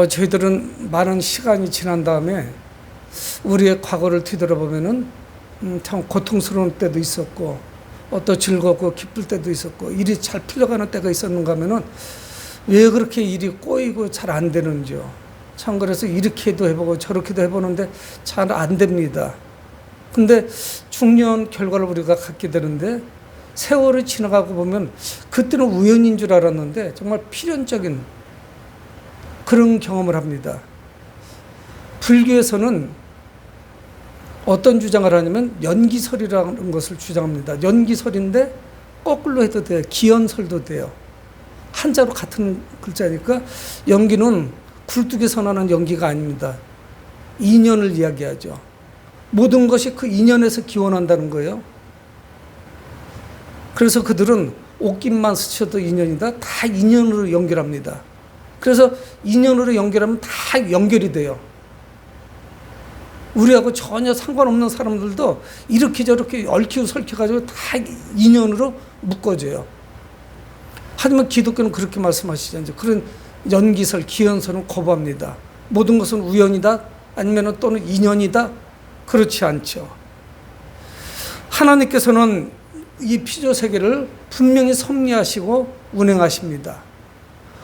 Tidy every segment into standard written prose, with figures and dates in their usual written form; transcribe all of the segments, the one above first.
저희들은 많은 시간이 지난 다음에 우리의 과거를 뒤돌아보면은 참 고통스러운 때도 있었고 또 즐겁고 기쁠 때도 있었고 일이 잘 풀려가는 때가 있었는가 하면은 왜 그렇게 일이 꼬이고 잘 안 되는지요. 참 그래서 이렇게도 해보고 저렇게도 해보는데 잘 안 됩니다. 근데 중요한 결과를 우리가 갖게 되는데 세월이 지나가고 보면 그때는 우연인 줄 알았는데 정말 필연적인 그런 경험을 합니다. 불교에서는 어떤 주장을 하냐면 연기설이라는 것을 주장합니다. 연기설인데 거꾸로 해도 돼요. 기연설도 돼요. 한자로 같은 글자니까 연기는 굴뚝에 선하는 연기가 아닙니다. 인연을 이야기하죠. 모든 것이 그 인연에서 기원한다는 거예요. 그래서 그들은 옷깃만 스쳐도 인연이다. 다 인연으로 연결합니다. 그래서 인연으로 연결하면 다 연결이 돼요. 우리하고 전혀 상관없는 사람들도 이렇게 저렇게 얽히고 설켜가지고 다 인연으로 묶어져요. 하지만 기독교는 그렇게 말씀하시지 않죠. 그런 연기설, 기연설은 거부합니다. 모든 것은 우연이다 아니면 또는 인연이다 그렇지 않죠. 하나님께서는 이 피조 세계를 분명히 섭리하시고 운행하십니다.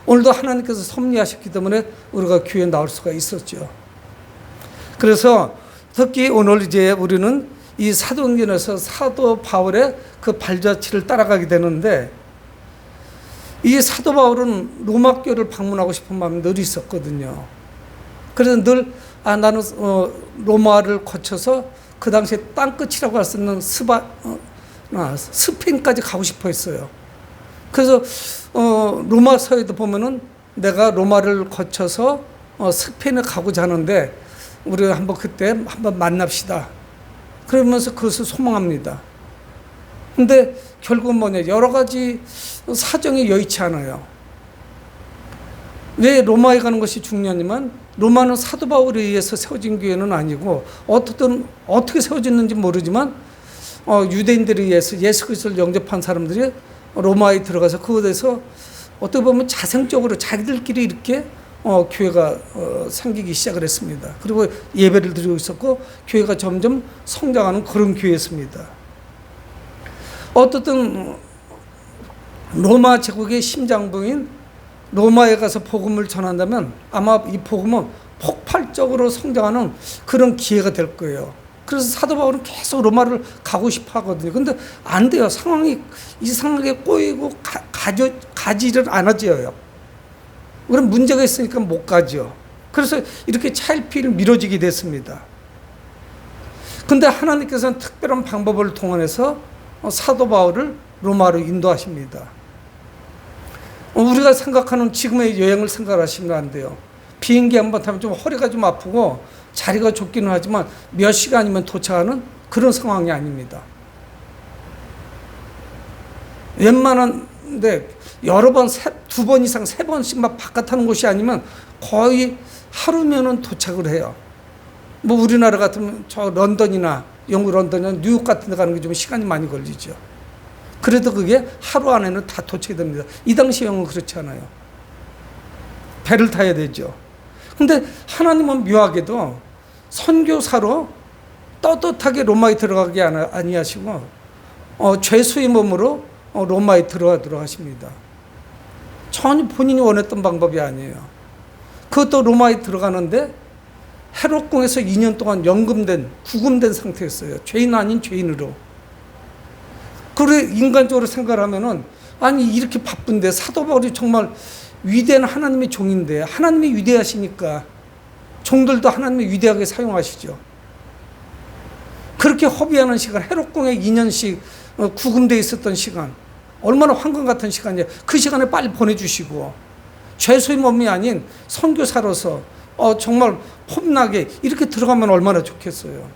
오늘도 하나님께서 섭리하셨기 때문에 우리가 교회에 나올 수가 있었죠. 그래서 특히 오늘 이제 우리는 이 사도행전에서 사도 바울의 그 발자취를 따라가게 되는데 이 사도 바울은 로마교를 방문하고 싶은 마음이 늘 있었거든요. 그래서 늘 나는 로마를 거쳐서 그 당시에 땅끝이라고 할 수 있는 스페인까지 가고 싶어 했어요. 그래서 로마서에도 보면은 내가 로마를 거쳐서 스페인에 가고자 하는데 우리가 그때 한번 만납시다. 그러면서 그것을 소망합니다. 근데 결국은 뭐냐, 여러 가지 사정이 여의치 않아요. 왜 로마에 가는 것이 중요하냐면 로마는 사도 바울에 의해서 세워진 교회는 아니고 어떻게 세워졌는지 모르지만 유대인들에 의해서 예수 그리스도를 영접한 사람들이 로마에 들어가서 그곳에서 어떻게 보면 자생적으로 자기들끼리 이렇게 교회가 생기기 시작을 했습니다. 그리고 예배를 드리고 있었고 교회가 점점 성장하는 그런 교회였습니다. 어떻든 로마 제국의 심장부인 로마에 가서 복음을 전한다면 아마 이 복음은 폭발적으로 성장하는 그런 기회가 될 거예요. 그래서 사도 바울은 계속 로마를 가고 싶어 하거든요. 근데 안 돼요. 상황이 이상하게 꼬이고 가지를 않아져요. 그럼 문제가 있으니까 못 가죠. 그래서 이렇게 차일피일 미뤄지게 됐습니다. 근데 하나님께서는 특별한 방법을 동원해서 사도 바울을 로마로 인도하십니다. 우리가 생각하는 지금의 여행을 생각하시면 안 돼요. 비행기 한번 타면 좀 허리가 좀 아프고 자리가 좁기는 하지만 몇 시간이면 도착하는 그런 상황이 아닙니다. 웬만한데 여러 번, 두 번 이상, 세 번씩 막 바깥 타는 곳이 아니면 거의 하루면은 도착을 해요. 뭐 우리나라 같으면 저 런던이나 영국 런던이나 뉴욕 같은 데 가는 게 좀 시간이 많이 걸리죠. 그래도 그게 하루 안에는 다 도착이 됩니다. 이 당시 영은 그렇지 않아요. 배를 타야 되죠. 근데 하나님은 묘하게도 선교사로 떳떳하게 로마에 들어가게 아니하시고 죄수의 몸으로 로마에 들어가도록 하십니다. 전혀 본인이 원했던 방법이 아니에요. 그것도 로마에 들어가는데 헤롯궁에서 2년 동안 구금된 상태였어요. 죄인 아닌 죄인으로. 그래 인간적으로 생각하면은 아니 이렇게 바쁜데 사도 바울이 정말 위대한 하나님의 종인데 하나님이 위대하시니까 종들도 하나님이 위대하게 사용하시죠. 그렇게 허비하는 시간, 헤롯궁에 2년씩 구금되어 있었던 시간, 얼마나 황금 같은 시간이에요. 그 시간에 빨리 보내주시고 죄수의 몸이 아닌 선교사로서 정말 폼나게 이렇게 들어가면 얼마나 좋겠어요.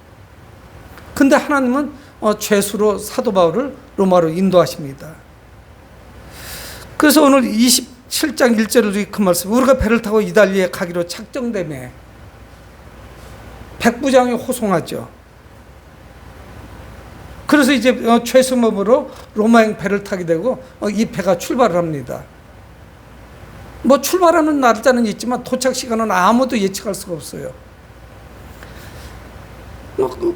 근데 하나님은 죄수로 사도 바울을 로마로 인도하십니다. 그래서 오늘 27장 1절을 그 말씀, 우리가 배를 타고 이달리에 가기로 작정되매 백부장이 호송하죠. 그래서 이제 죄수 몸으로 로마행 배를 타게 되고 이 배가 출발을 합니다. 뭐 출발하는 날짜는 있지만 도착 시간은 아무도 예측할 수가 없어요.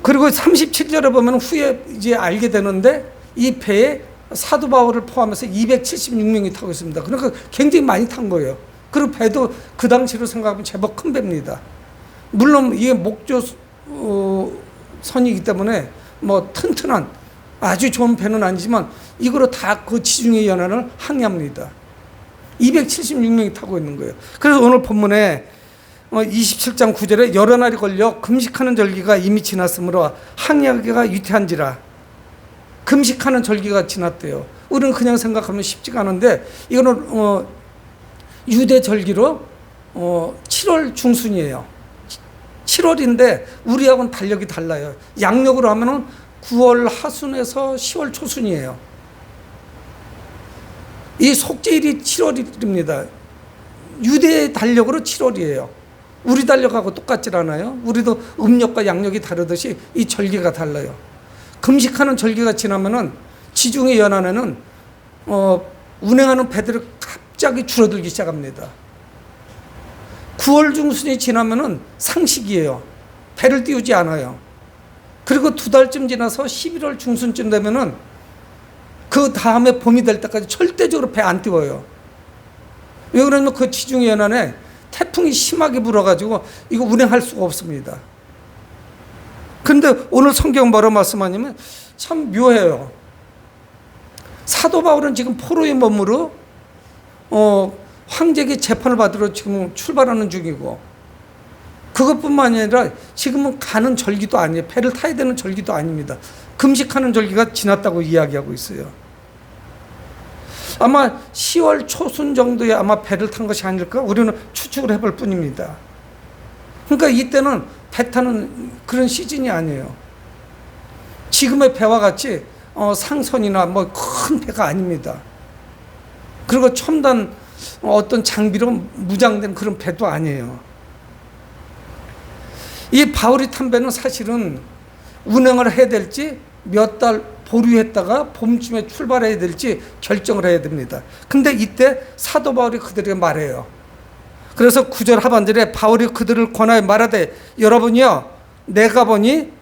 그리고 37절에 보면 후에 이제 알게 되는데 이 배에 사도 바울을 포함해서 276명이 타고 있습니다. 그러니까 굉장히 많이 탄 거예요. 그리고 배도 그 당시로 생각하면 제법 큰 배입니다. 물론 이게 목조 선이기 때문에 뭐 튼튼한 아주 좋은 배는 아니지만 이거로 다 그 지중해 연안을 항해합니다. 276명이 타고 있는 거예요. 그래서 오늘 본문에 27장 9절에 여러 날이 걸려 금식하는 절기가 이미 지났으므로 항해하기가 위태한지라. 금식하는 절기가 지났대요. 우리는 그냥 생각하면 쉽지가 않은데 이거는 유대 절기로 7월 중순이에요. 7월인데 우리하고는 달력이 달라요. 양력으로 하면은 9월 하순에서 10월 초순이에요. 이 속죄일이 7월입니다. 유대 달력으로 7월이에요. 우리 달력하고 똑같질 않아요. 우리도 음력과 양력이 다르듯이 이 절기가 달라요. 금식하는 절기가 지나면은 지중해 연안에는 운행하는 배들이 갑자기 줄어들기 시작합니다. 9월 중순이 지나면은 상식이에요. 배를 띄우지 않아요. 그리고 2달쯤 지나서 11월 중순쯤 되면은 그 다음에 봄이 될 때까지 절대적으로 배 안 띄워요. 왜 그러냐면 그 지중해 연안에 태풍이 심하게 불어가지고 이거 운행할 수가 없습니다. 그런데 오늘 성경 뭐라고 말씀하냐면 참 묘해요. 사도 바울은 지금 포로의 몸으로 황제에게 재판을 받으러 지금 출발하는 중이고, 그것뿐만 아니라 지금은 가는 절기도 아니에요. 배를 타야 되는 절기도 아닙니다. 금식하는 절기가 지났다고 이야기하고 있어요. 아마 10월 초순 정도에 아마 배를 탄 것이 아닐까? 우리는 추측을 해볼 뿐입니다. 그러니까 이때는 배 타는 그런 시즌이 아니에요. 지금의 배와 같이 상선이나 뭐 큰 배가 아닙니다. 그리고 첨단 어떤 장비로 무장된 그런 배도 아니에요. 이 바울이 탄 배는 사실은 운행을 해야 될지 몇 달 보류했다가 봄쯤에 출발해야 될지 결정을 해야 됩니다. 근데 이때 사도 바울이 그들에게 말해요. 그래서 9절 하반절에 바울이 그들을 권하여 말하되 여러분이요, 내가 보니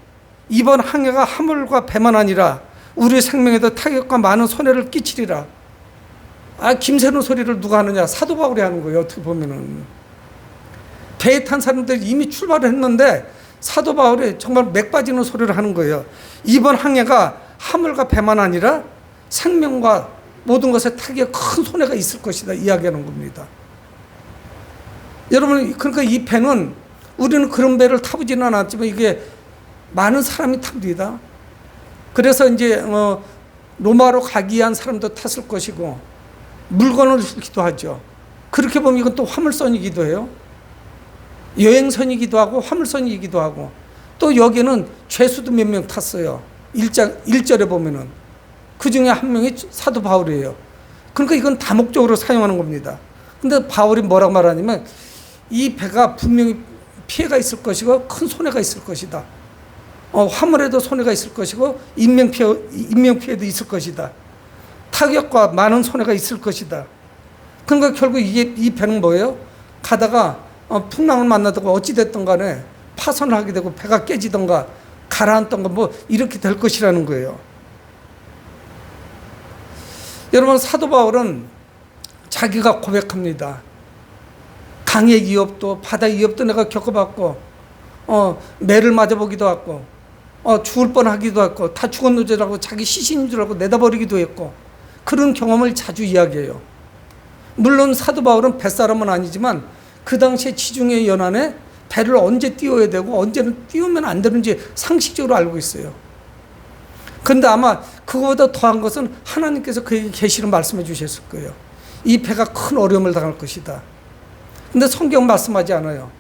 이번 항해가 화물과 배만 아니라 우리 생명에도 타격과 많은 손해를 끼치리라. 김새는 소리를 누가 하느냐? 사도 바울이 하는 거예요. 어떻게 보면은 배에 탄 사람들이 이미 출발을 했는데 사도 바울이 정말 맥 빠지는 소리를 하는 거예요. 이번 항해가 화물과 배만 아니라 생명과 모든 것에 타격에 큰 손해가 있을 것이다 이야기하는 겁니다. 여러분, 그러니까 이 배는 우리는 그런 배를 타보지는 않았지만 이게 많은 사람이 탑니다. 그래서 이제 로마로 가기 위한 사람도 탔을 것이고 물건을 싣기도 하죠. 그렇게 보면 이건 또 화물선이기도 해요. 여행선이기도 하고 화물선이기도 하고, 또 여기는 죄수도 몇 명 탔어요. 1절에 보면은 그 중에 한 명이 사도 바울이에요. 그러니까 이건 다목적으로 사용하는 겁니다. 근데 바울이 뭐라고 말하냐면 이 배가 분명히 피해가 있을 것이고 큰 손해가 있을 것이다. 화물에도 손해가 있을 것이고 인명피해도 있을 것이다. 타격과 많은 손해가 있을 것이다. 그러니까 결국 이 배는 뭐예요? 가다가 풍랑을 만나다가 어찌됐든 간에 파손을 하게 되고 배가 깨지던가 가라앉던가 뭐 이렇게 될 것이라는 거예요. 여러분, 사도 바울은 자기가 고백합니다. 강의 위협도 바다 위협도 내가 겪어봤고 매를 맞아보기도 했고 죽을 뻔하기도 했고 다 죽었는 줄 알고 자기 시신인 줄 알고 내다버리기도 했고 그런 경험을 자주 이야기해요. 물론 사도 바울은 뱃사람은 아니지만 그 당시에 지중해 연안에 배를 언제 띄워야 되고 언제는 띄우면 안 되는지 상식적으로 알고 있어요. 그런데 아마 그거보다 더한 것은 하나님께서 그에게 계시를 말씀해 주셨을 거예요. 이 배가 큰 어려움을 당할 것이다. 근데 성경 말씀하지 않아요.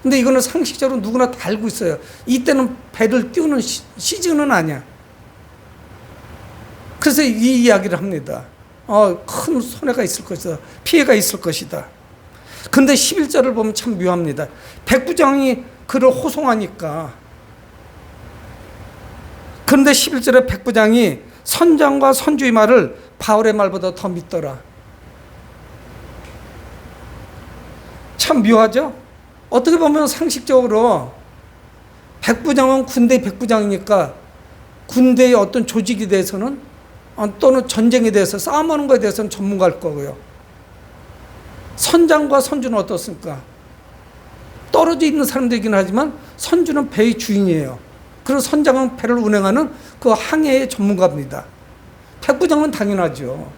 근데 이거는 상식적으로 누구나 다 알고 있어요. 이때는 배를 띄우는 시즌은 아니야. 그래서 이 이야기를 합니다. 큰 손해가 있을 것이다. 피해가 있을 것이다. 근데 11절을 보면 참 묘합니다. 백부장이 그를 호송하니까. 그런데 11절에 백부장이 선장과 선주의 말을 바울의 말보다 더 믿더라. 참 묘하죠? 어떻게 보면 상식적으로 백부장은 군대 백부장이니까 군대의 어떤 조직에 대해서는 또는 전쟁에 대해서 싸움하는 것에 대해서는 전문가일 거고요. 선장과 선주는 어떻습니까? 떨어져 있는 사람들이긴 하지만 선주는 배의 주인이에요. 그리고 선장은 배를 운행하는 그 항해의 전문가입니다. 백부장은 당연하죠.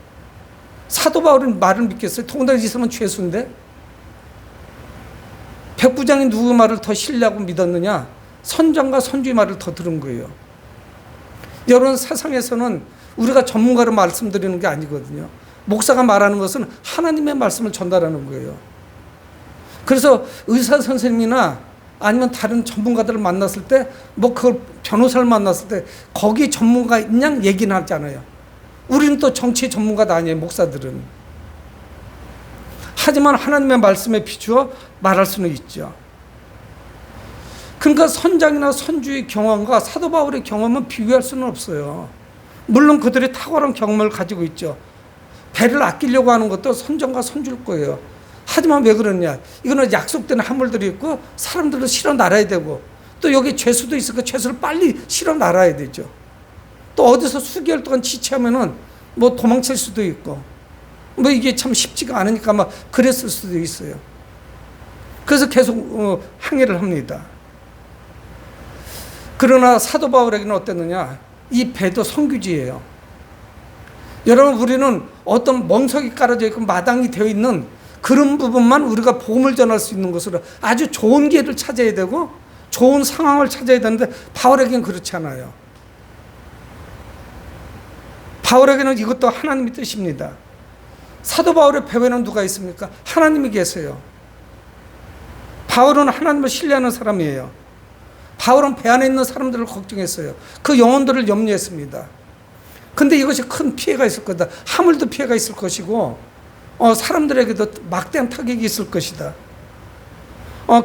사도 바울은 말을 믿겠어요? 더군다나 이 사람은 죄수인데 백부장이 누구 말을 더 신뢰하고 믿었느냐? 선장과 선주의 말을 더 들은 거예요. 여러분, 세상에서는 우리가 전문가로 말씀드리는 게 아니거든요. 목사가 말하는 것은 하나님의 말씀을 전달하는 거예요. 그래서 의사 선생님이나 아니면 다른 전문가들을 만났을 때, 뭐 그걸 변호사를 만났을 때 거기 전문가 있냐 얘기는 하잖아요. 우리는 또 정치의 전문가도 아니에요, 목사들은. 하지만 하나님의 말씀에 비추어 말할 수는 있죠. 그러니까 선장이나 선주의 경험과 사도 바울의 경험은 비교할 수는 없어요. 물론 그들이 탁월한 경험을 가지고 있죠. 배를 아끼려고 하는 것도 선장과 선주일 거예요. 하지만 왜 그러냐? 이거는 약속된 화물들이 있고 사람들도 실어 날아야 되고 또 여기 죄수도 있으니까 죄수를 빨리 실어 날아야 되죠. 또 어디서 수개월 동안 지체하면은 뭐 도망칠 수도 있고 뭐 이게 참 쉽지가 않으니까 막 그랬을 수도 있어요. 그래서 계속 항해를 합니다. 그러나 사도 바울에게는 어땠느냐? 이 배도 성규지예요. 여러분, 우리는 어떤 멍석이 깔아져 있고 마당이 되어 있는 그런 부분만 우리가 복음을 전할 수 있는 것으로 아주 좋은 기회를 찾아야 되고 좋은 상황을 찾아야 되는데 바울에게는 그렇지 않아요. 바울에게는 이것도 하나님의 뜻입니다. 사도 바울의 배후에는 누가 있습니까? 하나님이 계세요. 바울은 하나님을 신뢰하는 사람이에요. 바울은 배 안에 있는 사람들을 걱정했어요. 그 영혼들을 염려했습니다. 근데 이것이 큰 피해가 있을 거다. 화물도 피해가 있을 것이고 사람들에게도 막대한 타격이 있을 것이다.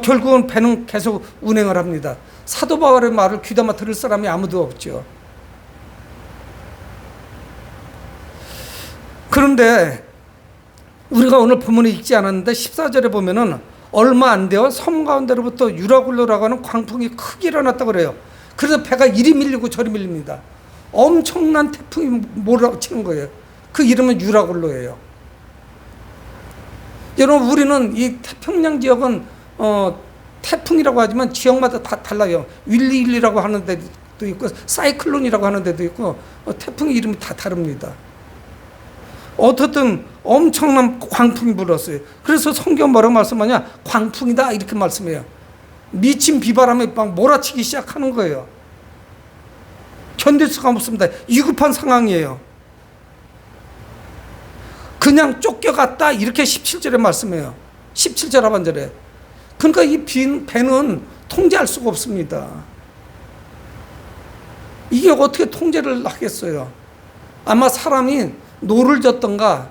결국은 배는 계속 운행을 합니다. 사도 바울의 말을 귀담아 들을 사람이 아무도 없죠. 그런데 우리가 오늘 본문에 읽지 않았는데 14절에 보면은 얼마 안 되어 섬 가운데로부터 유라굴로라고 하는 광풍이 크게 일어났다고 그래요. 그래서 배가 이리 밀리고 저리 밀립니다. 엄청난 태풍이 몰아치는 거예요. 그 이름은 유라굴로예요. 여러분, 우리는 이 태평양 지역은 태풍이라고 하지만 지역마다 다 달라요. 윌리윌리라고 하는 데도 있고 사이클론이라고 하는 데도 있고 태풍 이름이 다 다릅니다. 어떻든 엄청난 광풍이 불었어요. 그래서 성경 뭐라고 말씀하냐? 광풍이다 이렇게 말씀해요. 미친 비바람이 막 몰아치기 시작하는 거예요. 견딜 수가 없습니다. 위급한 상황이에요. 그냥 쫓겨갔다 이렇게 17절에 말씀해요. 17절 하반절에. 그러니까 이 배는 통제할 수가 없습니다. 이게 어떻게 통제를 하겠어요? 아마 사람이 노를 젓던가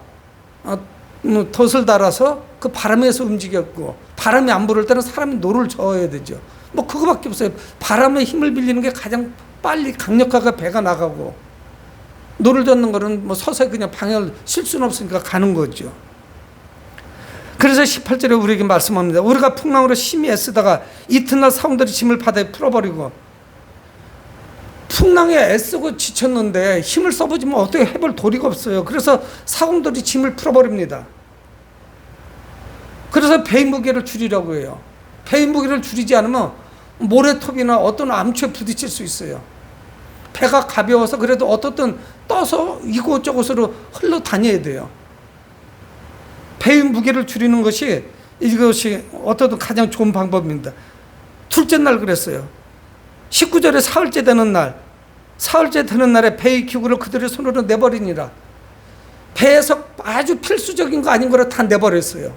덫을 달아서 그 바람에서 움직였고, 바람이 안 불을 때는 사람이 노를 저어야 되죠. 뭐 그거밖에 없어요. 바람의 힘을 빌리는 게 가장 빨리 강력하게 배가 나가고, 노를 젓는 거는 뭐 서서히 그냥 방향을 실 수는 없으니까 가는 거죠. 그래서 18절에 우리에게 말씀합니다. 우리가 풍랑으로 심히 애쓰다가 이튿날 사원들이 짐을 바다에 풀어버리고, 풍랑에 애쓰고 지쳤는데 힘을 써보지만 어떻게 해볼 도리가 없어요. 그래서 사공들이 짐을 풀어버립니다. 그래서 배의 무게를 줄이려고 해요. 배의 무게를 줄이지 않으면 모래톱이나 어떤 암초에 부딪힐 수 있어요. 배가 가벼워서 그래도 어떻든 떠서 이곳저곳으로 흘러 다녀야 돼요. 배의 무게를 줄이는 것이 이것이 어떻든 가장 좋은 방법입니다. 둘째 날 그랬어요. 19절에 사흘째 되는 날, 사흘째 되는 날에 배의 기구를 그들의 손으로 내버리니라. 배에서 아주 필수적인 거 아닌 거를 다 내버렸어요.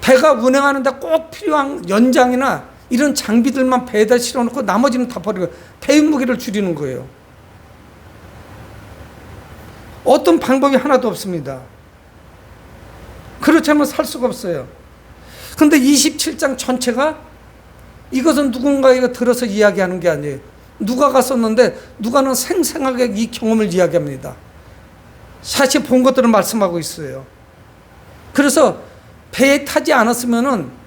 배가 운행하는데 꼭 필요한 연장이나 이런 장비들만 배에다 실어놓고 나머지는 다 버리고 배의 무게를 줄이는 거예요. 어떤 방법이 하나도 없습니다. 그렇지 않으면 살 수가 없어요. 그런데 27장 전체가 이것은 누군가가 들어서 이야기하는 게 아니에요. 누가가 썼는데 누가는 생생하게 이 경험을 이야기합니다. 사실 본 것들을 말씀하고 있어요. 그래서 배에 타지 않았으면은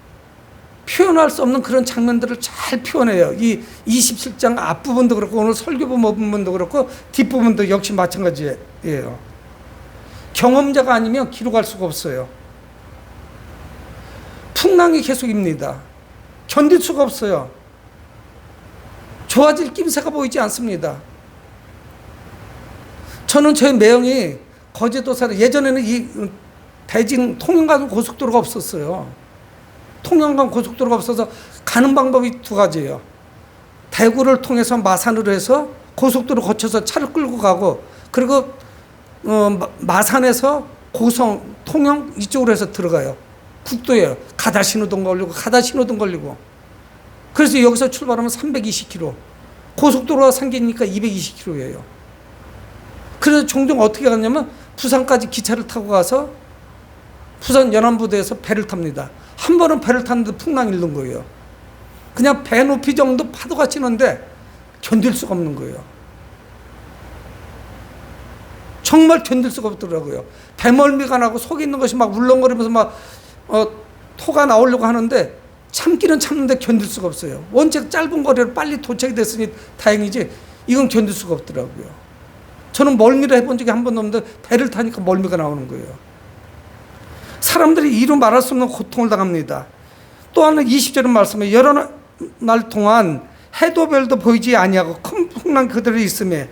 표현할 수 없는 그런 장면들을 잘 표현해요. 이 27장 앞부분도 그렇고 오늘 설교부분도 그렇고 뒷부분도 역시 마찬가지예요. 경험자가 아니면 기록할 수가 없어요. 풍랑이 계속입니다. 견딜 수가 없어요. 좋아질 낌새가 보이지 않습니다. 저는 저희 매형이 거제도 살아. 예전에는 이 대진 통영간 고속도로가 없었어요. 통영간 고속도로가 없어서 가는 방법이 두 가지예요. 대구를 통해서 마산으로 해서 고속도로 거쳐서 차를 끌고 가고, 그리고 마산에서 고성, 통영 이쪽으로 해서 들어가요. 국도예요. 가다 신호등 걸리고 가다 신호등 걸리고. 그래서 여기서 출발하면 320km, 고속도로가 생기니까 220km예요. 그래서 종종 어떻게 갔냐면 부산까지 기차를 타고 가서 부산 연안부대에서 배를 탑니다. 한 번은 배를 탔는데 풍랑이 일는 거예요. 그냥 배 높이 정도 파도가 치는데 견딜 수가 없는 거예요. 정말 견딜 수가 없더라고요. 배멀미가 나고 속에 있는 것이 막 울렁거리면서 막 토가 나오려고 하는데 참기는 참는데 견딜 수가 없어요. 원체 짧은 거리로 빨리 도착이 됐으니 다행이지 이건 견딜 수가 없더라고요. 저는 멀미를 해본 적이 한 번도 없는데 배를 타니까 멀미가 나오는 거예요. 사람들이 이루 말할 수 없는 고통을 당합니다. 또 하나 20절은 말씀에 여러 날 동안 해도 별도 보이지 아니하고 큰 풍랑 그대로 있음에,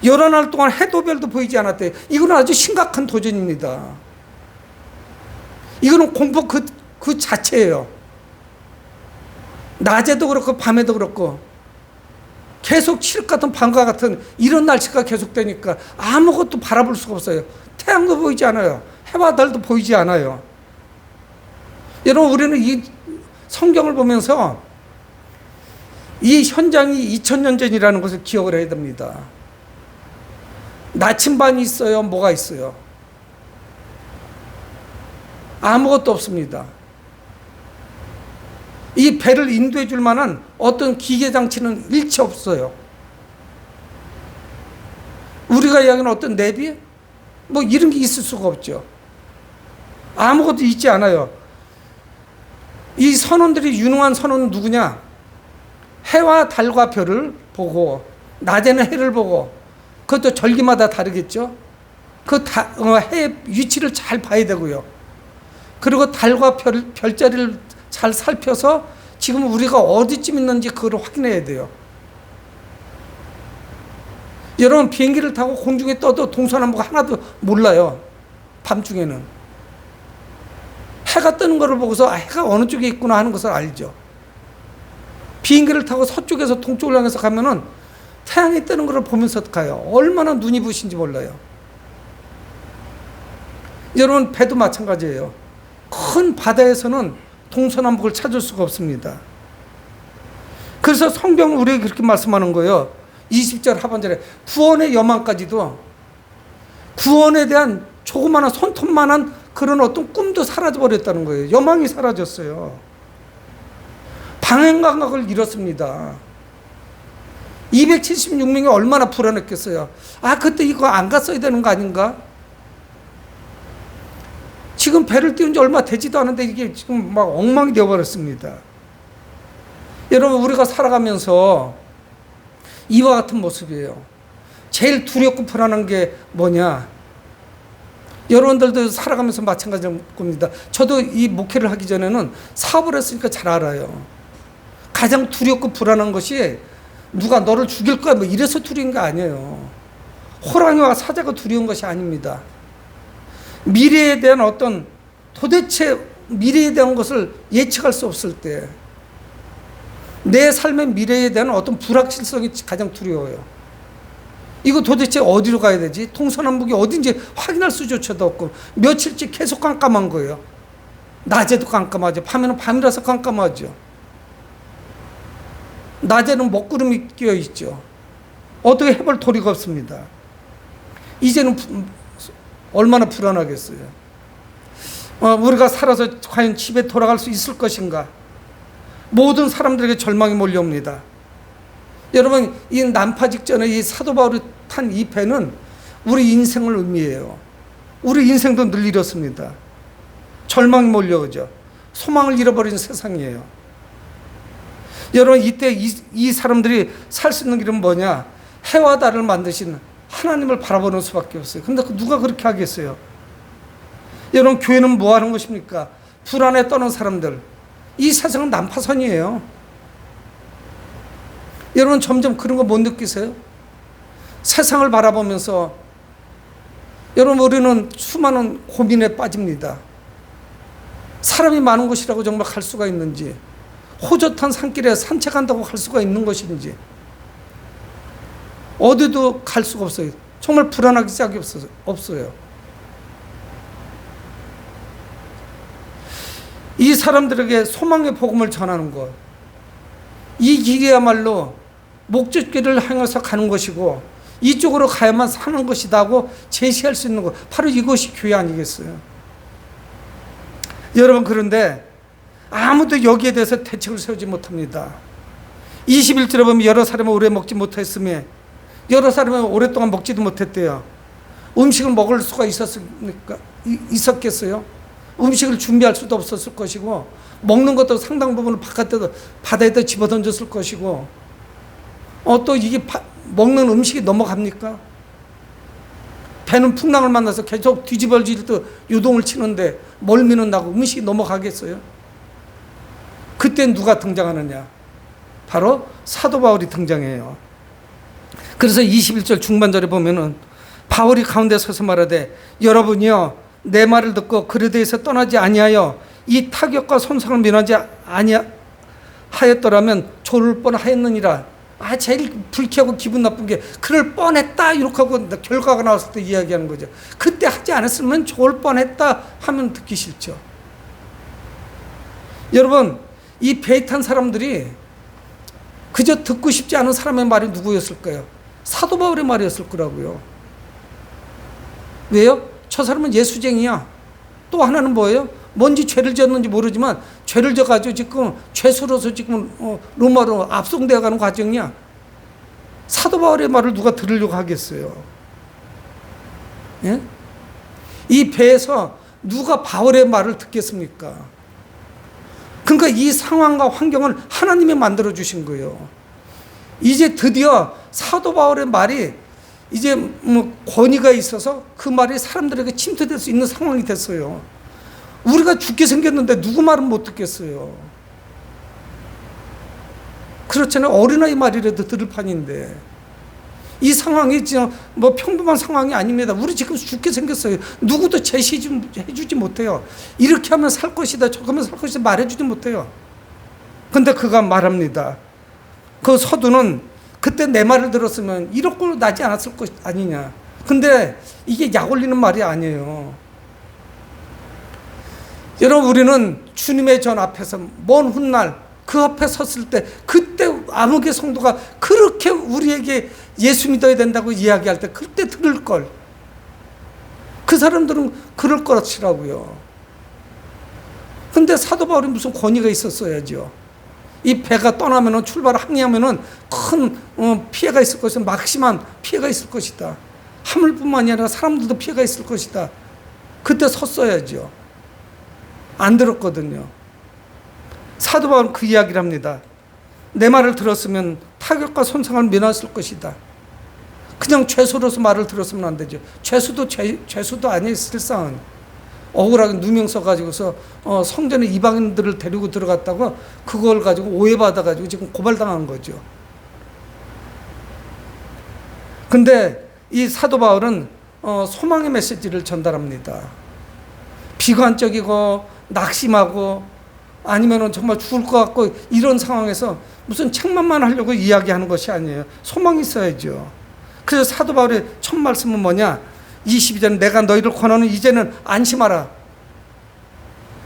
여러 날 동안 해도 별도 보이지 않았대요. 이거는 아주 심각한 도전입니다. 이거는 공포 그 자체예요. 낮에도 그렇고 밤에도 그렇고 계속 칠흑 같은 밤과 같은 이런 날씨가 계속되니까 아무것도 바라볼 수가 없어요. 태양도 보이지 않아요. 해와 달도 보이지 않아요. 여러분, 우리는 이 성경을 보면서 이 현장이 2000년 전이라는 것을 기억을 해야 됩니다. 나침반이 있어요? 뭐가 있어요? 아무것도 없습니다. 이 배를 인도해 줄 만한 어떤 기계장치는 일체 없어요. 우리가 이야기하는 어떤 내비? 뭐 이런 게 있을 수가 없죠. 아무것도 있지 않아요. 이 선원들이 유능한 선원은 누구냐? 해와 달과 별을 보고, 낮에는 해를 보고, 그것도 절기마다 다르겠죠. 해 위치를 잘 봐야 되고요. 그리고 달과 별자리를 잘 살펴서 지금 우리가 어디쯤 있는지 그걸 확인해야 돼요. 여러분, 비행기를 타고 공중에 떠도 동서남북 하나도 몰라요. 밤중에는. 해가 뜨는 것을 보고서 해가 어느 쪽에 있구나 하는 것을 알죠. 비행기를 타고 서쪽에서 동쪽을 향해서 가면은 태양이 뜨는 것을 보면서 가요. 얼마나 눈이 부신지 몰라요. 여러분, 배도 마찬가지예요. 큰 바다에서는 동서남북을 찾을 수가 없습니다. 그래서 성경은 우리에게 그렇게 말씀하는 거예요. 20절 하반절에 구원의 여망까지도, 구원에 대한 조그마한 손톱만한 그런 어떤 꿈도 사라져버렸다는 거예요. 여망이 사라졌어요. 방향 감각을 잃었습니다. 276명이 얼마나 불안했겠어요. 아, 그때 이거 안 갔어야 되는 거 아닌가? 지금 배를 띄운 지 얼마 되지도 않은데 이게 지금 막 엉망이 되어버렸습니다. 여러분, 우리가 살아가면서 이와 같은 모습이에요. 제일 두렵고 불안한 게 뭐냐? 여러분들도 살아가면서 마찬가지일 겁니다. 저도 이 목회를 하기 전에는 사업을 했으니까 잘 알아요. 가장 두렵고 불안한 것이 누가 너를 죽일 거야 뭐 이래서 두려운 게 아니에요. 호랑이와 사자가 두려운 것이 아닙니다. 미래에 대한 어떤, 도대체 미래에 대한 것을 예측할 수 없을 때 내 삶의 미래에 대한 어떤 불확실성이 가장 두려워요. 이거 도대체 어디로 가야 되지? 동서남북이 어딘지 확인할 수조차도 없고 며칠째 계속 깜깜한 거예요. 낮에도 깜깜하죠. 밤에는 밤이라서 깜깜하죠. 낮에는 먹구름이 끼어 있죠. 어떻게 해볼 도리가 없습니다. 이제는 얼마나 불안하겠어요. 우리가 살아서 과연 집에 돌아갈 수 있을 것인가? 모든 사람들에게 절망이 몰려옵니다. 여러분, 이 난파 직전에 이 사도 바울이 탄 이 배는 우리 인생을 의미해요. 우리 인생도 늘 이렇습니다. 절망이 몰려오죠. 소망을 잃어버린 세상이에요. 여러분, 이때 이 사람들이 살 수 있는 길은 뭐냐? 해와 달을 만드신 하나님을 바라보는 수밖에 없어요. 근데 누가 그렇게 하겠어요? 여러분, 교회는 뭐 하는 것입니까? 불안에 떠는 사람들. 이 세상은 난파선이에요. 여러분, 점점 그런 거 못 느끼세요? 세상을 바라보면서 여러분, 우리는 수많은 고민에 빠집니다. 사람이 많은 곳이라고 정말 갈 수가 있는지, 호젓한 산길에 산책한다고 갈 수가 있는 것인지, 어디도 갈 수가 없어요. 정말 불안하기 짝이 없어요. 이 사람들에게 소망의 복음을 전하는 것, 이 길이야말로 목적지를 향해서 가는 것이고 이쪽으로 가야만 사는 것이다고 제시할 수 있는 것, 바로 이것이 교회 아니겠어요? 여러분, 그런데 아무도 여기에 대해서 대책을 세우지 못합니다. 21절에 보면 여러 사람은 오래 먹지 못했으며 여러 사람은 오랫동안 먹지도 못했대요. 음식을 먹을 수가 있었겠어요? 음식을 준비할 수도 없었을 것이고, 먹는 것도 상당 부분을 바다에다 집어던졌을 것이고, 또 이게 먹는 음식이 넘어갑니까? 배는 풍랑을 만나서 계속 뒤집어질 때 요동을 치는데 멀미는 나고 음식이 넘어가겠어요? 그때 누가 등장하느냐? 바로 사도 바울이 등장해요. 그래서 21절 중반절에 보면은 바울이 가운데 서서 말하되, 여러분이요 내 말을 듣고 그에 대해서 떠나지 아니하여 이 타격과 손상을 면하지 아니하였더라면 좋을 뻔하였느니라. 제일 불쾌하고 기분 나쁜 게 그럴 뻔했다 이렇게 하고 결과가 나왔을 때 이야기하는 거죠. 그때 하지 않았으면 좋을 뻔했다 하면 듣기 싫죠. 여러분, 이 배에 탄 사람들이 그저 듣고 싶지 않은 사람의 말이 누구였을까요? 사도 바울의 말이었을 거라고요. 왜요? 저 사람은 예수쟁이야. 또 하나는 뭐예요? 뭔지 죄를 지었는지 모르지만 죄를 져가지고 지금 죄수로서 지금 로마로 압송되어 가는 과정이야. 사도 바울의 말을 누가 들으려고 하겠어요? 예? 이 배에서 누가 바울의 말을 듣겠습니까? 그러니까 이 상황과 환경을 하나님이 만들어 주신 거예요. 이제 드디어 사도 바울의 말이 이제 권위가 있어서 그 말이 사람들에게 침투될 수 있는 상황이 됐어요. 우리가 죽게 생겼는데 누구 말은 못 듣겠어요. 그렇잖아요. 어린아이 말이라도 들을 판인데. 이 상황이 평범한 상황이 아닙니다. 우리 지금 죽게 생겼어요. 누구도 제시해주지 못해요. 이렇게 하면 살 것이다, 저렇게 하면 살 것이다 말해주지 못해요. 근데 그가 말합니다. 그 서두는 그때 내 말을 들었으면 이런 꼴 나지 않았을 것 아니냐. 근데 이게 약 올리는 말이 아니에요. 여러분, 우리는 주님의 전 앞에서 먼 훗날 그 앞에 섰을 때, 그때 암흑의 성도가 그렇게 우리에게 예수 믿어야 된다고 이야기할 때 그때 들을 걸. 그 사람들은 그럴 것이라고요. 근데 사도 바울이 무슨 권위가 있었어야죠. 이 배가 떠나면은, 출발을 항해하면은 큰 피해가 있을 것이다. 막심한 피해가 있을 것이다. 하물뿐만이 아니라 사람들도 피해가 있을 것이다. 그때 섰어야죠. 안 들었거든요. 사도 바울은 그 이야기를 합니다. 내 말을 들었으면 타격과 손상을 면했을 것이다. 그냥 죄수로서 말을 들었으면 안 되죠. 죄수도 아니에요. 실상은 억울하게 누명 써가지고서 성전에 이방인들을 데리고 들어갔다고 그걸 가지고 오해받아가지고 지금 고발당한 거죠. 근데 이 사도 바울은 소망의 메시지를 전달합니다. 비관적이고 낙심하고 아니면은 정말 죽을 것 같고 이런 상황에서 무슨 책만만 하려고 이야기하는 것이 아니에요. 소망이 있어야죠. 그래서 사도 바울의 첫 말씀은 뭐냐? 22절, 내가 너희를 권하는 이제는 안심하라.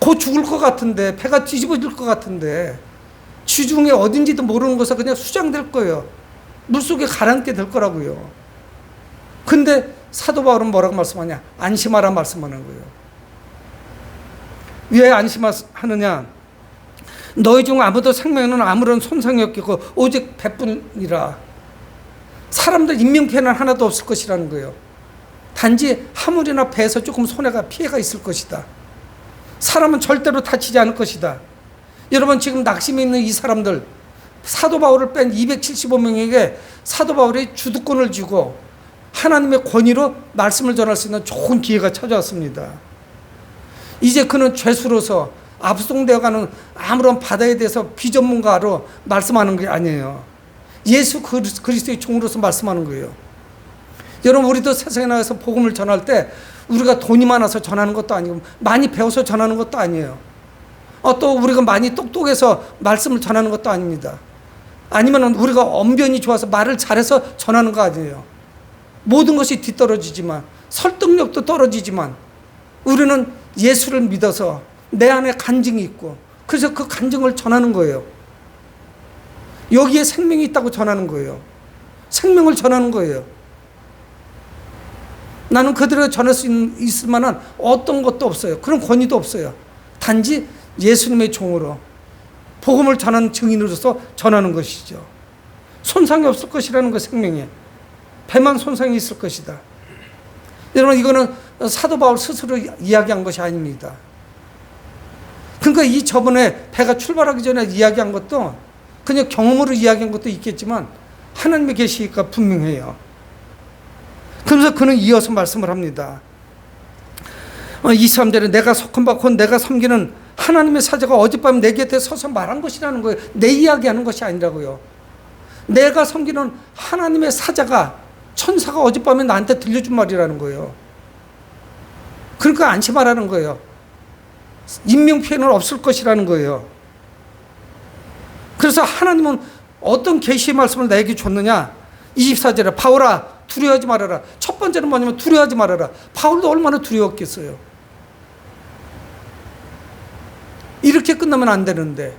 곧 죽을 것 같은데, 배가 뒤집어질 것 같은데, 지중해 어딘지도 모르는 곳에 그냥 수장될 거예요. 물속에 가라앉게 될 거라고요. 근데 사도 바울은 뭐라고 말씀하냐? 안심하라 말씀하는 거예요. 왜 안심하느냐? 너희 중 아무도 생명에는 아무런 손상이 없겠고 오직 배뿐이라. 사람들 인명피해는 하나도 없을 것이라는 거예요. 단지 화물이나 배에서 조금 손해가 피해가 있을 것이다. 사람은 절대로 다치지 않을 것이다. 여러분 지금 낙심에 있는 이 사람들, 사도 바울을 뺀 275명에게 사도 바울이 주도권을 주고 하나님의 권위로 말씀을 전할 수 있는 좋은 기회가 찾아왔습니다. 이제 그는 죄수로서 압송되어가는 아무런 바다에 대해서 비전문가로 말씀하는 게 아니에요. 예수 그리스도의 종으로서 말씀하는 거예요. 여러분 우리도 세상에 나가서 복음을 전할 때 우리가 돈이 많아서 전하는 것도 아니고 많이 배워서 전하는 것도 아니에요. 또 우리가 많이 똑똑해서 말씀을 전하는 것도 아닙니다. 아니면 우리가 언변이 좋아서 말을 잘해서 전하는 거 아니에요. 모든 것이 뒤떨어지지만, 설득력도 떨어지지만 우리는 예수를 믿어서 내 안에 간증이 있고 그래서 그 간증을 전하는 거예요. 여기에 생명이 있다고 전하는 거예요. 생명을 전하는 거예요. 나는 그들에게 전할 수 있을 만한 어떤 것도 없어요. 그런 권위도 없어요. 단지 예수님의 종으로 복음을 전하는 증인으로서 전하는 것이죠. 손상이 없을 것이라는 거, 생명에 배만 손상이 있을 것이다. 여러분 이거는 사도 바울 스스로 이야기한 것이 아닙니다. 그러니까 이 저번에 배가 출발하기 전에 이야기한 것도 그냥 경험으로 이야기한 것도 있겠지만 하나님의 계시가 분명해요. 그러면서 그는 이어서 말씀을 합니다. 23절에 내가 속한 바 곧 내가 섬기는 하나님의 사자가 어젯밤 내 곁에 서서 말한 것이라는 거예요. 내 이야기하는 것이 아니라고요. 내가 섬기는 하나님의 사자가, 천사가 어젯밤에 나한테 들려준 말이라는 거예요. 그러니까 안심하라는 거예요. 인명피해는 없을 것이라는 거예요. 그래서 하나님은 어떤 계시의 말씀을 나에게 줬느냐. 24절에 바울아 두려워하지 말아라. 첫 번째는 뭐냐면 두려워하지 말아라. 바울도 얼마나 두려웠겠어요. 이렇게 끝나면 안 되는데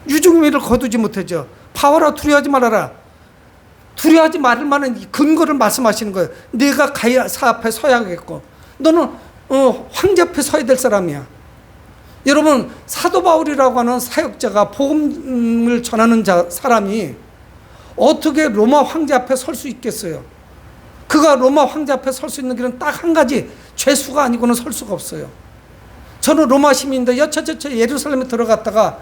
유종의미를 거두지 못하죠. 바울아 두려워하지 말아라. 두려워하지 말을 만한 근거를 말씀하시는 거예요. 네가 가이사 앞에 서야겠고 너는 황제 앞에 서야 될 사람이야. 여러분 사도 바울이라고 하는 사역자가, 복음을 전하는 사람이 어떻게 로마 황제 앞에 설 수 있겠어요? 그가 로마 황제 앞에 설 수 있는 길은 딱 한 가지, 죄수가 아니고는 설 수가 없어요. 저는 로마 시민인데 여차저차 예루살렘에 들어갔다가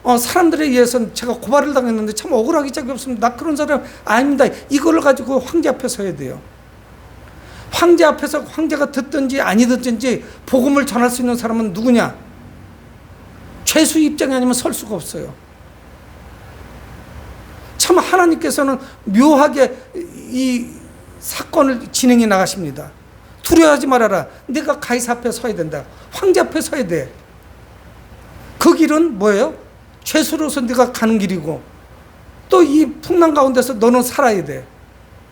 사람들에 의해서 제가 고발을 당했는데 참 억울하기 짝이 없습니다. 나 그런 사람 아닙니다. 이거를 가지고 황제 앞에 서야 돼요. 황제 앞에서 황제가 듣든지 아니 듣든지 복음을 전할 수 있는 사람은 누구냐? 죄수 입장이 아니면 설 수가 없어요. 참 하나님께서는 묘하게 이 사건을 진행해 나가십니다. 두려워하지 말아라. 내가 가이사 앞에 서야 된다. 황제 앞에 서야 돼. 그 길은 뭐예요? 죄수로서 네가 가는 길이고 또 이 풍랑 가운데서 너는 살아야 돼.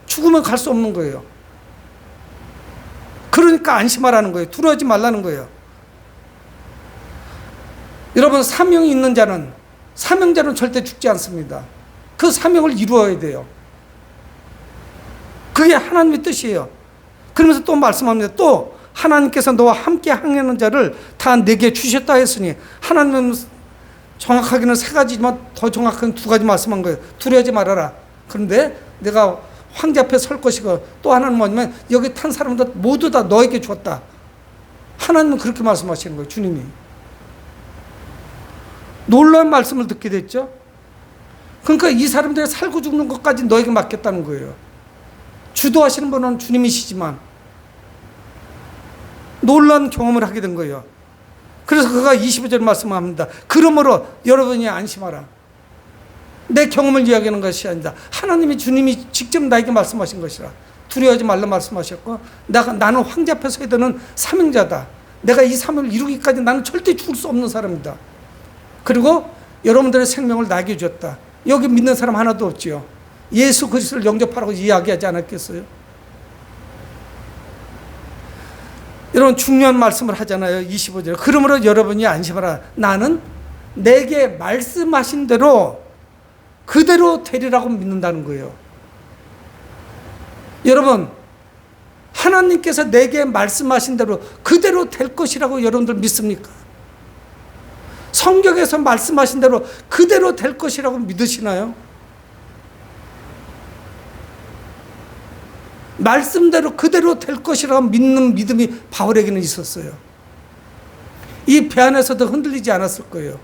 죽으면 갈 수 없는 거예요. 그러니까 안심하라는 거예요. 두려워하지 말라는 거예요. 여러분 사명이 있는 자는, 사명자는 절대 죽지 않습니다. 그 사명을 이루어야 돼요. 그게 하나님의 뜻이에요. 그러면서 또 말씀합니다. 또 하나님께서 너와 함께 항해하는 자를 다 내게 주셨다 했으니, 하나님은 정확하게는 세 가지지만 더 정확하게는 두 가지 말씀한 거예요. 두려워하지 말아라. 그런데 내가 황제 앞에 설 것이고, 또 하나는 뭐냐면 여기 탄 사람들 모두 다 너에게 줬다. 하나님은 그렇게 말씀하시는 거예요. 주님이. 놀라운 말씀을 듣게 됐죠. 그러니까 이 사람들이 살고 죽는 것까지 너에게 맡겼다는 거예요. 주도하시는 분은 주님이시지만 놀라운 경험을 하게 된 거예요. 그래서 그가 25절 말씀합니다. 그러므로 여러분이 안심하라. 내 경험을 이야기하는 것이 아니다. 하나님이, 주님이 직접 나에게 말씀하신 것이라. 두려워하지 말라 말씀하셨고, 나는 황제 앞에 서야 되는 사명자다. 내가 이 사명을 이루기까지 나는 절대 죽을 수 없는 사람이다. 그리고 여러분들의 생명을 나에게 줬다. 여기 믿는 사람 하나도 없지요. 예수 그리스도를 영접하라고 이야기하지 않았겠어요? 여러분 중요한 말씀을 하잖아요. 25절. 그러므로 여러분이 안심하라. 나는 내게 말씀하신 대로 그대로 되리라고 믿는다는 거예요. 여러분 하나님께서 내게 말씀하신 대로 그대로 될 것이라고 여러분들 믿습니까? 성경에서 말씀하신 대로 그대로 될 것이라고 믿으시나요? 말씀대로 그대로 될 것이라고 믿는 믿음이 바울에게는 있었어요. 이 배 안에서도 흔들리지 않았을 거예요.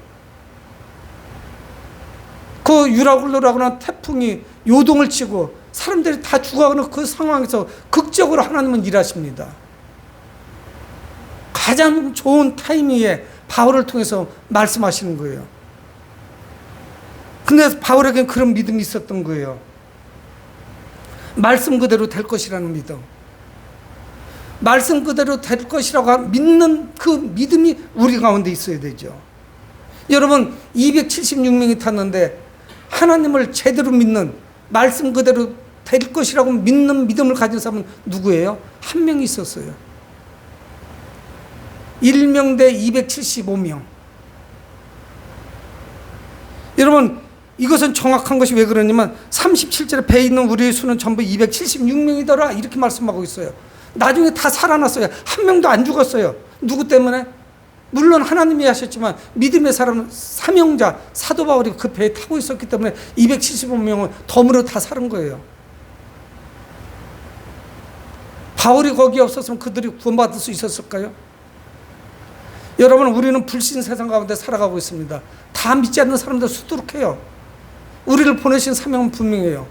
그 유라굴로라고는 태풍이 요동을 치고 사람들이 다 죽어가는 그 상황에서 극적으로 하나님은 일하십니다. 가장 좋은 타이밍에 바울을 통해서 말씀하시는 거예요. 근데 바울에게는 그런 믿음이 있었던 거예요. 말씀 그대로 될 것이라는 믿음. 말씀 그대로 될 것이라고 믿는 그 믿음이 우리 가운데 있어야 되죠. 여러분 276명이 탔는데 하나님을 제대로 믿는, 말씀 그대로 될 것이라고 믿는 믿음을 가진 사람은 누구예요? 한 명이 있었어요. 1명 대 275명. 여러분 이것은 정확한 것이 왜 그러냐면 37절에 배에 있는 우리의 수는 전부 276명이더라 이렇게 말씀하고 있어요. 나중에 다 살아났어요. 한 명도 안 죽었어요. 누구 때문에? 물론 하나님이 하셨지만 믿음의 사람은 사명자 사도 바울이 그 배에 타고 있었기 때문에 275명은 덤으로 다 살은 거예요. 바울이 거기 없었으면 그들이 구원받을 수 있었을까요? 여러분 우리는 불신 세상 가운데 살아가고 있습니다. 다 믿지 않는 사람들 수두룩해요. 우리를 보내신 사명은 분명해요.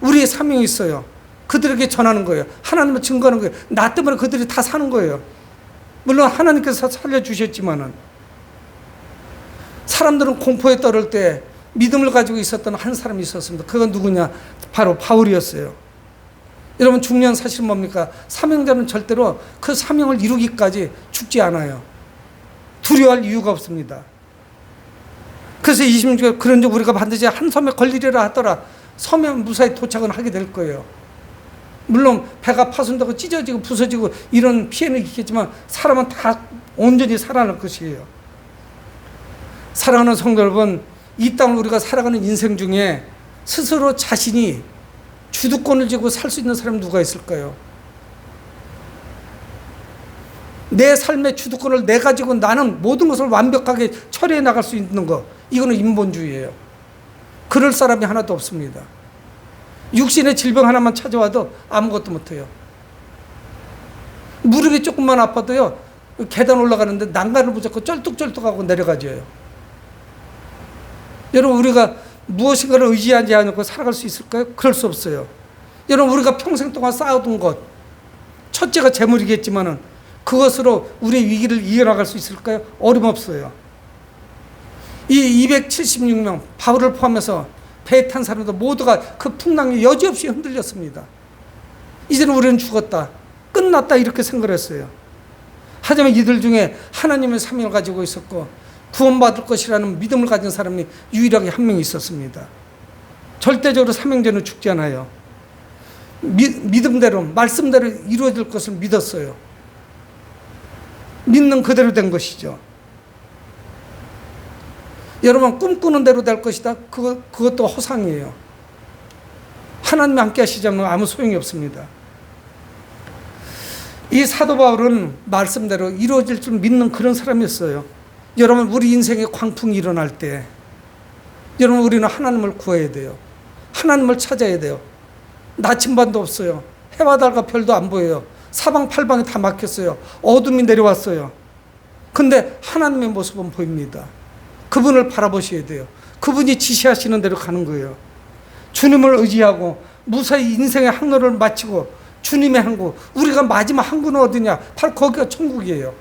우리의 사명이 있어요. 그들에게 전하는 거예요. 하나님을 증거하는 거예요. 나 때문에 그들이 다 사는 거예요. 물론 하나님께서 살려주셨지만은 사람들은 공포에 떨을 때 믿음을 가지고 있었던 한 사람이 있었습니다. 그건 누구냐? 바로 바울이었어요. 여러분 중요한 사실은 뭡니까? 사명자는 절대로 그 사명을 이루기까지 죽지 않아요. 두려워할 이유가 없습니다. 그래서 26절 그런즉 우리가 반드시 한 섬에 걸리리라 하더라. 섬에 무사히 도착은 하게 될 거예요. 물론 배가 파손되고 찢어지고 부서지고 이런 피해는 있겠지만 사람은 다 온전히 살아날 것이에요. 사랑하는 성도 여러분, 이 땅을 우리가 살아가는 인생 중에 스스로 자신이 주도권을 쥐고 살 수 있는 사람이 누가 있을까요? 내 삶의 주도권을 내 가지고 나는 모든 것을 완벽하게 처리해 나갈 수 있는 것, 이거는 인본주의예요. 그럴 사람이 하나도 없습니다. 육신의 질병 하나만 찾아와도 아무것도 못해요. 무릎이 조금만 아파도요 계단 올라가는데 난간을 붙잡고 쩔뚝쩔뚝하고 내려가져요. 여러분 우리가 무엇인가를 의지하지 않고 살아갈 수 있을까요? 그럴 수 없어요. 여러분 우리가 평생 동안 쌓아둔 것, 첫째가 재물이겠지만은 그것으로 우리의 위기를 이겨나갈 수 있을까요? 어림없어요. 이 276명 바울을 포함해서 배에 탄 사람들 모두가 그 풍랑에 여지없이 흔들렸습니다. 이제는 우리는 죽었다, 끝났다 이렇게 생각을 했어요. 하지만 이들 중에 하나님의 사명을 가지고 있었고 구원받을 것이라는 믿음을 가진 사람이 유일하게 한 명 있었습니다. 절대적으로 사명자는 죽지 않아요. 믿음대로 말씀대로 이루어질 것을 믿었어요. 믿는 그대로 된 것이죠. 여러분 꿈꾸는 대로 될 것이다. 그것도 허상이에요. 하나님이 함께 하시지 않으면 아무 소용이 없습니다. 이 사도 바울은 말씀대로 이루어질 줄 믿는 그런 사람이었어요. 여러분 우리 인생에 광풍이 일어날 때 여러분 우리는 하나님을 구해야 돼요. 하나님을 찾아야 돼요. 나침반도 없어요. 해와 달과 별도 안 보여요. 사방팔방이 다 막혔어요. 어둠이 내려왔어요. 근데 하나님의 모습은 보입니다. 그분을 바라보셔야 돼요. 그분이 지시하시는 대로 가는 거예요. 주님을 의지하고 무사히 인생의 항로를 마치고 주님의 항구, 우리가 마지막 항구는 어디냐? 바로 거기가 천국이에요.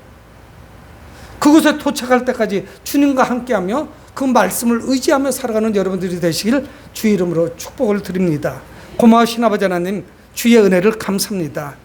그곳에 도착할 때까지 주님과 함께하며 그 말씀을 의지하며 살아가는 여러분들이 되시길 주의 이름으로 축복을 드립니다. 고마우신 아버지 하나님, 주의 은혜를 감사합니다.